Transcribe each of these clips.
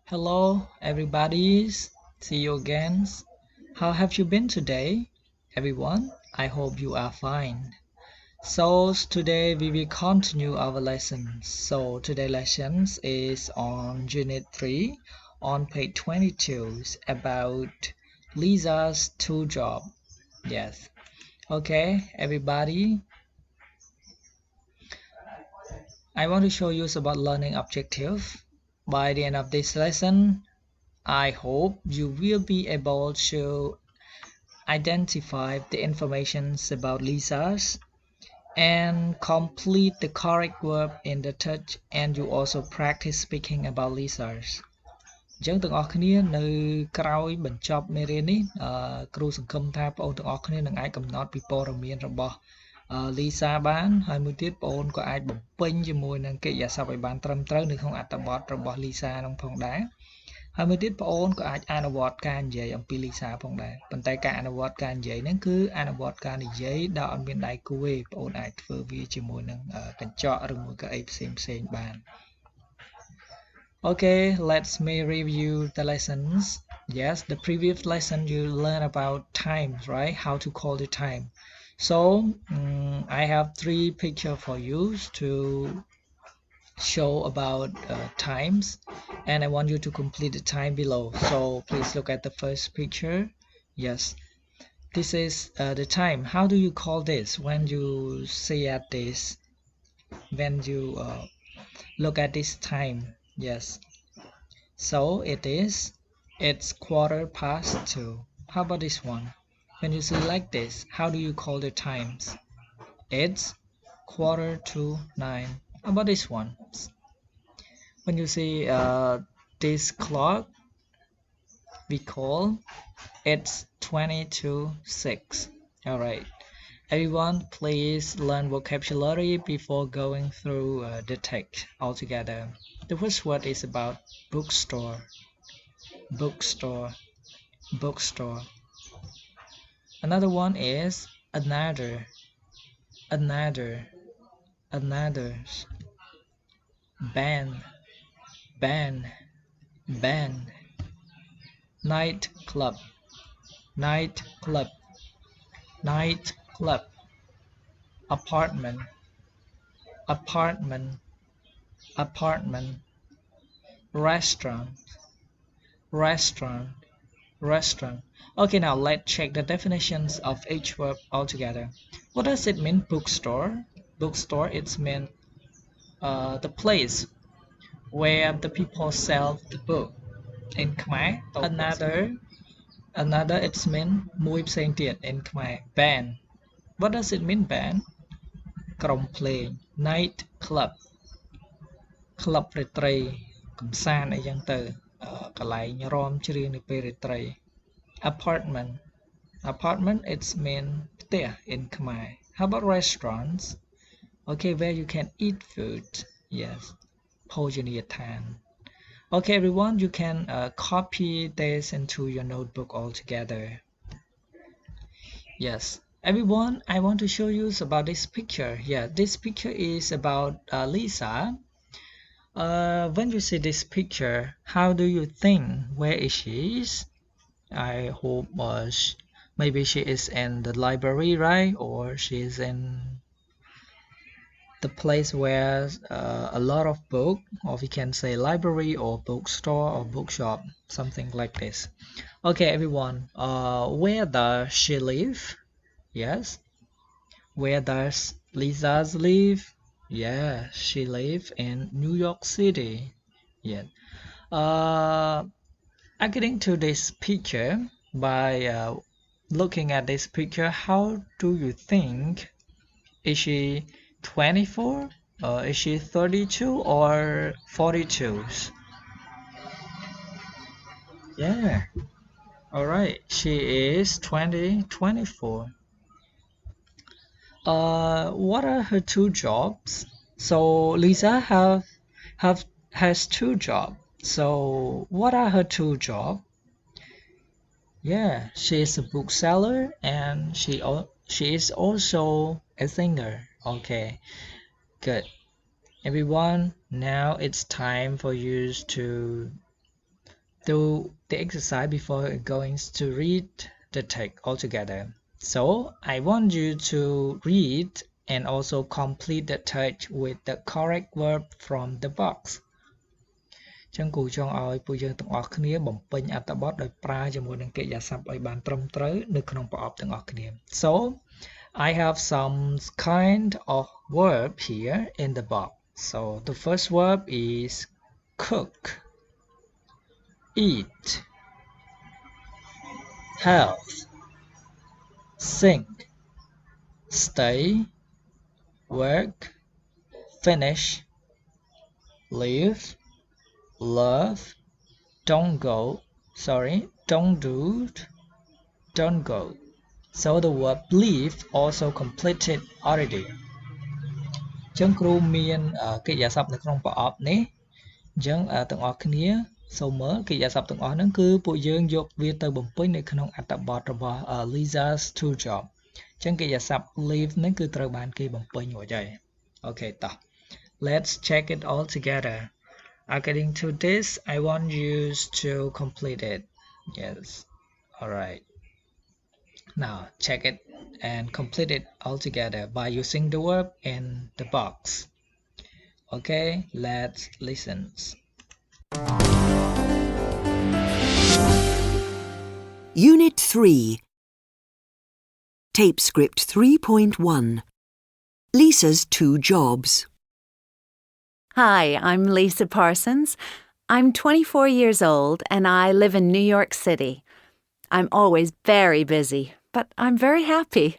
Hello, everybody. See you again. How have you been today, everyone? I hope you are fine. So today we will continue our lessons. So today's lessons is on Unit 3 on page 22 about Lisa's two job. Yes. Okay, everybody. I want to show you about learning objective. By the end of this lesson, I hope you will be able to identify the information about Lisa's and complete the correct verb in the text, and you also practice speaking about Lisa's អញ្ចឹងទាំងអស់គ្នានៅក្រោយបញ្ចប់មេរៀននេះគ្រូសង្ឃឹមថាបងប្អូនទាំងអស់គ្នានឹងអាចកំណត់ពីព័ត៌មានរបស់ Lisa បានហើយមួយទៀតបងប្អូនក៏អាចបំពេញជាមួយនឹងកិរិយាសព្ទឲ្យបានត្រឹមត្រូវនៅក្នុងអត្ថបទរបស់ Lisa នោះផងដែរហើយមួយទៀតបងប្អូនក៏អាចអនុវត្តការនិយាយអំពី Lisa ផងដែរប៉ុន្តែការអនុវត្តការនិយាយហ្នឹងគឺអនុវត្តការនិយាយដោយអត់មានដៃគូទេបងប្អូនអាចធ្វើវាជាមួយនឹងកញ្ចក់ឬមួយក៏អីផ្សេងៗបាន Okay, let's me review the lessons. Yes, the previous lesson you learn about time, right? How to call the time. So I have 3 pictures for you to show about times, and I want you to complete the time below. So please look at the first picture. Yes, this is the time. How do you call this when you see at this, when you look at this time? Yes, so it's 2:15. How about this one? When you see like this, how do you call the times? It's 8:45. How about this one? When you see this clock, we call it's 20:06. All right, everyone, please learn vocabulary before going through the text altogether. The first word is about bookstore. Bookstore. Bookstore. Another one is another. Another. Another. Band. Band. Band. Nightclub. Nightclub. Nightclub. Apartment. Apartment. Apartment. Restaurant. Restaurant. Restaurant. Okay, now let's check the definitions of each verb altogether. What does it mean, bookstore? Bookstore, it's mean the place where the people sell the book. In Khmer, another it's mean មួយផ្សេងទៀត in Khmer. Band. What does it mean, band? ក្រុមភ្លេង Night club. ក្លឹបរាត្រីកម្សាន្តអីចឹងទៅកន្លែងរាំច្រៀងនៅពេលរាត្រី Apartment. Apartment it's mean ផ្ទះ in Khmer. How about restaurants? Okay, where you can eat food. Yes, ភោជនីយដ្ឋាន Okay, everyone, you can copy this into your notebook altogether. Yes, everyone, I want to show you about this picture. Yeah, this picture is about Lisa. When you see this picture, how do you think where is she? I hope maybe she is in the library, right? Or she is in the place where a lot of book, or we can say library or bookstore or bookshop, something like this. Okay, everyone, where does she live? Yes, where does Lisa live? Yeah, she lives in New York City. Yeah. According to this picture, by looking at this picture, how do you think? Is she 24? Is she 32 or 42? Yeah. All right. She is 24. What are her two jobs? So Lisa has two jobs. So what are her two jobs? Yeah, she is a bookseller and she is also a singer. Okay, good. Everyone, now it's time for you to do the exercise before going to read the text altogether. So I want you to read and also complete the text with the correct verb from the box. ចឹងគ្រូចង់ឲ្យពួកយើងទាំងអស់គ្នាបំពេញអត្ថបទដោយប្រើជាមួយនឹងកិរិយាសព្ទឲ្យបានត្រឹមត្រូវនៅក្នុងប្រអប់ទាំងអស់គ្នា So I have some kind of verb here in the box. So the first verb is cook, eat, health, sing, stay, work, finish, live, love, don't do, don't go. So the verb leave also completed already. ចឹងគ្រូមានកិរិយាសព្ទនៅក្នុងប្រអប់នេះអញ្ចឹងទាំងអស់គ្នាសូមមើលកិរិយាសព្ទទាំងអស់ហ្នឹងគឺពួកយើងយកវាទៅបំពេញនៅក្នុងអត្ថបទរបស់ Lisa's two job អញ្ចឹងកិរិយាសព្ទ leave ហ្នឹងគឺត្រូវបានគេបំពេញរួចហើយអូខេតោះ Let's check it all together. According to this, I want you to complete it. Yes. All right. Now check it and complete it all together by using the verb in the box. Okay, let's listen. Unit 3. Tape script 3.1. Lisa's two jobs. Hi, I'm Lisa Parsons. I'm 24 years old and I live in New York City. I'm always very busy, but I'm very happy.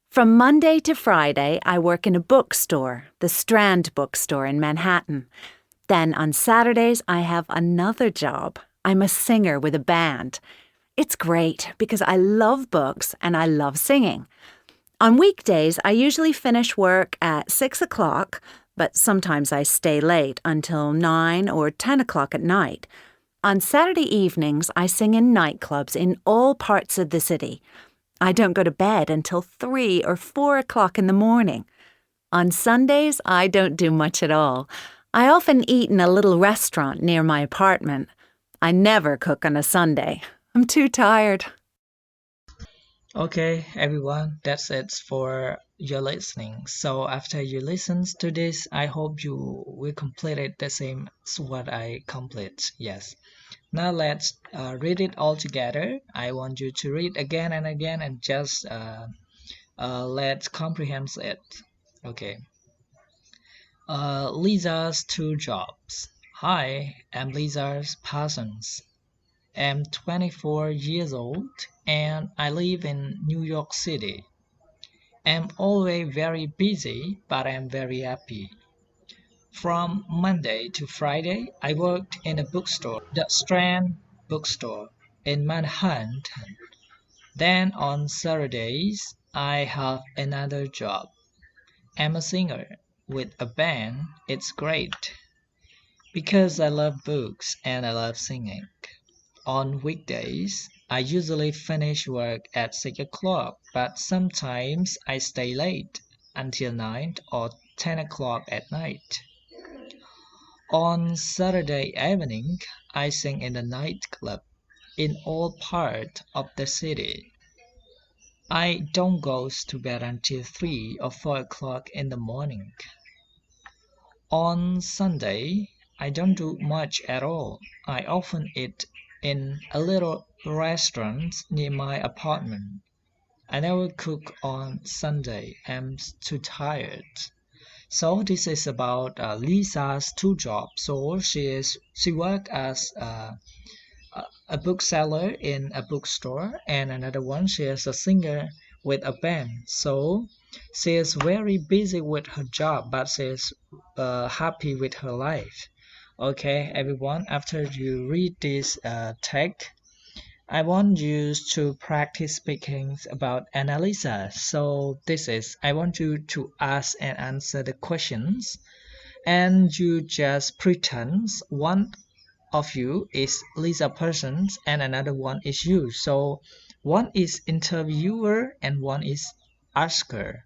From Monday to Friday, I work in a bookstore, the Strand bookstore in Manhattan. Then on Saturdays, I have another job. I'm a singer with a band. It's great because I love books and I love singing. On weekdays, I usually finish work at 6 o'clock, but sometimes I stay late until 9 or 10 o'clock at night. On Saturday evenings, I sing in nightclubs in all parts of the city. I don't go to bed until 3 or 4 o'clock in the morning. On Sundays, I don't do much at all. I often eat in a little restaurant near my apartment. I never cook on a Sunday. I'm too tired. Okay, everyone, that's it for your listening. So after you listen to this, I hope you will complete it the same as what I complete. Yes. Now let's read it all together. I want you to read again and again and just let's comprehend it. Okay. Lisa's two jobs. Hi, I'm Lisa Parsons. I'm 24 years old and I live in New York City. I'm always very busy, but I'm very happy. From Monday to Friday, I worked in a bookstore, the Strand bookstore in Manhattan. Then on Saturdays, I have another job. I'm a singer with a band. It's great because I love books and I love singing. On weekdays, I usually finish work at 6 o'clock, but sometimes I stay late until 9 or 10 o'clock at night. On Saturday evening, I sing in a nightclub in all parts of the city. I don't go to bed until 3 or 4 o'clock in the morning. On Sunday, I don't do much at all. I often eat in a little restaurant near my apartment. I never cook on Sunday. I'm too tired. So this is about Lisa's two jobs. So she worked as a bookseller in a bookstore, and another one she is a singer with a band. So she is very busy with her job, but she is happy with her life. Okay, everyone, after you read this text, I want you to practice speaking about Annalisa. So this is, I want you to ask and answer the questions, and you just pretend one of you is Lisa Parsons and another one is you. So one is interviewer and one is asker.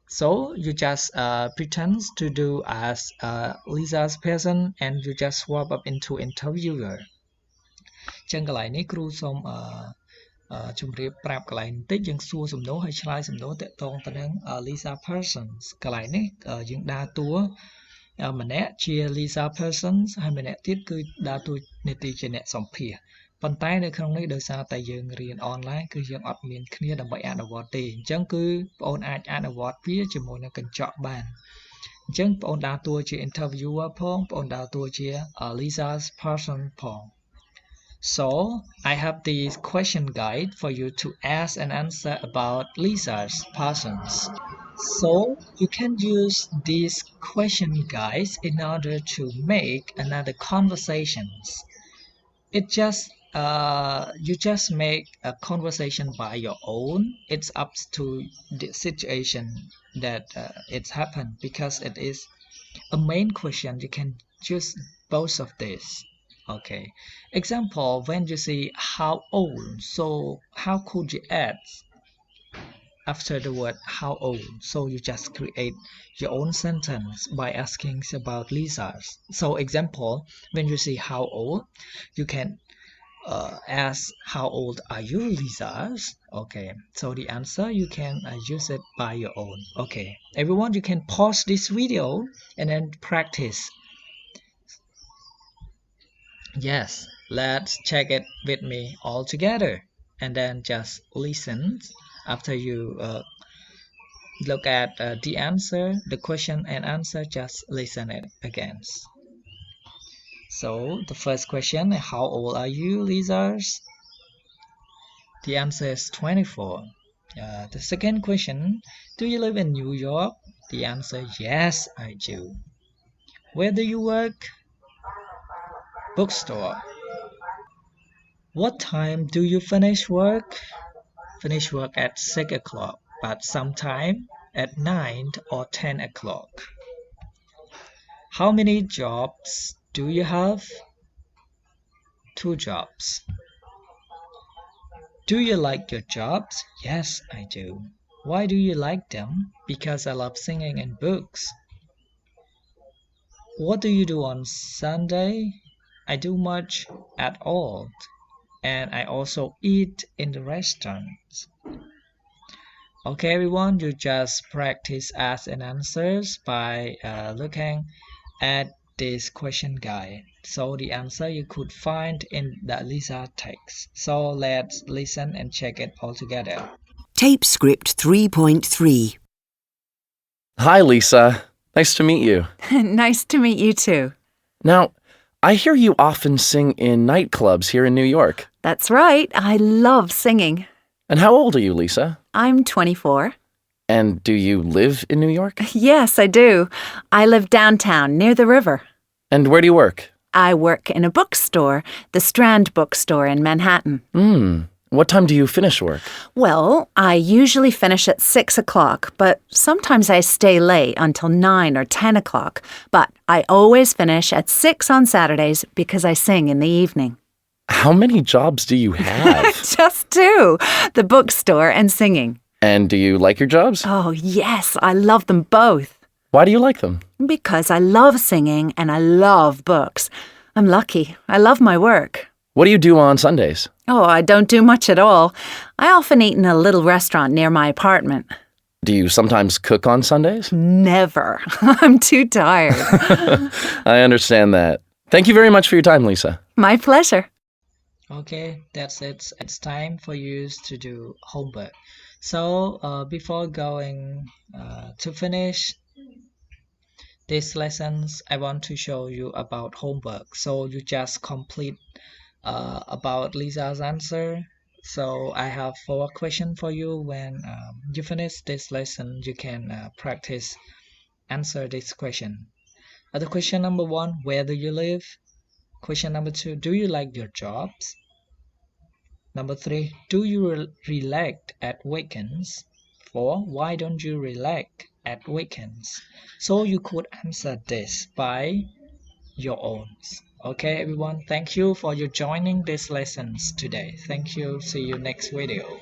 So you just pretend to do as Lisa's person and you just swap up into interviewer. ចឹងកន្លែងនេះគ្រូសូមជម្រាបប្រាប់កន្លែងបន្តិចយើងសួរសំណួរហើយឆ្លើយសំណួរតាក់ទងទៅនឹង Lisa Parsons កន្លែងនេះយើងដើរតួម្នាក់ជា Lisa Parsons ហើយម្នាក់ទៀតគឺដើរតួនាទីជាអ្នកសម្ភាសន៍ប៉ុន្តែនៅក្នុងនេះដោយសារតែយើងរៀនអនឡាញគឺយើងអត់មានគ្នាដើម្បីអនុវត្តទេអញ្ចឹងគឺបងអូនអាចអនុវត្តវាជាមួយនឹងកញ្ចក់បានអញ្ចឹងបងអូនដើរតួជា interviewer ផងបងអូនដើរតួជា Lisa Parsons ផង So I have this question guide for you to ask and answer about Lisa's Parsons. So you can use these question guides in order to make another conversations. It just you just make a conversation by your own. It's up to the situation that it's happened because it is a main question. You can choose both of this. Okay. Example, when you see how old, so how could you add after the word how old? So you just create your own sentence by asking about Lisa's. So example, when you see how old, you can ask how old are you, Lisa's? Okay, so the answer you can use it by your own. Okay, everyone, you can pause this video and then practice. Yes, let's check it with me all together and then just listen. After you look at the answer, the question and answer, just listen it again. So the first question, how old are you, Lisa's? The answer is 24. The second question, do you live in New York? The answer, yes, I do. Where do you work? Bookstore. What time do you finish work? Finish work at 6 o'clock, but sometime at 9 or 10 o'clock. How many jobs do you have? 2 jobs. Do you like your jobs? Yes, I do. Why do you like them? Because I love singing and books. What do you do on Sunday? I do much at all. And I also eat in the restaurants. Okay, everyone, you just practice ask and answers by looking at this question guide. So the answer you could find in the Lisa text. So let's listen and check it all together. Tape script 3.3. Hi, Lisa. Nice to meet you. Nice to meet you too. Now, I hear you often sing in nightclubs here in New York. That's right. I love singing. And how old are you, Lisa? I'm 24. And do you live in New York? Yes, I do. I live downtown near the river. And where do you work? I work in a bookstore, the Strand bookstore in Manhattan. What time do you finish work? Well, I usually finish at 6 o'clock, but sometimes I stay late until 9 or 10 o'clock. But I always finish at 6 on Saturdays because I sing in the evening. How many jobs do you have? Just 2, the bookstore and singing. And do you like your jobs? Oh, yes, I love them both. Why do you like them? Because I love singing and I love books. I'm lucky. I love my work. What do you do on Sundays? Oh, I don't do much at all. I often eat in a little restaurant near my apartment. Do you sometimes cook on Sundays? Never. I'm too tired. I understand that. Thank you very much for your time, Lisa. My pleasure. Okay, that's it. It's time for you to do homework. So before going to finish these lessons, I want to show you about homework. So you just complete about Lisa's answer. So I have 4 questions for you. When you finish this lesson, you can practice answer this question. The question number 1, where do you live? Question number 2, do you like your jobs? Number 3, do you relax at weekends? 4, why don't you relax at weekends? So you could answer this by your own. Okay, everyone, thank you for your joining these lessons today. Thank you. See you next video.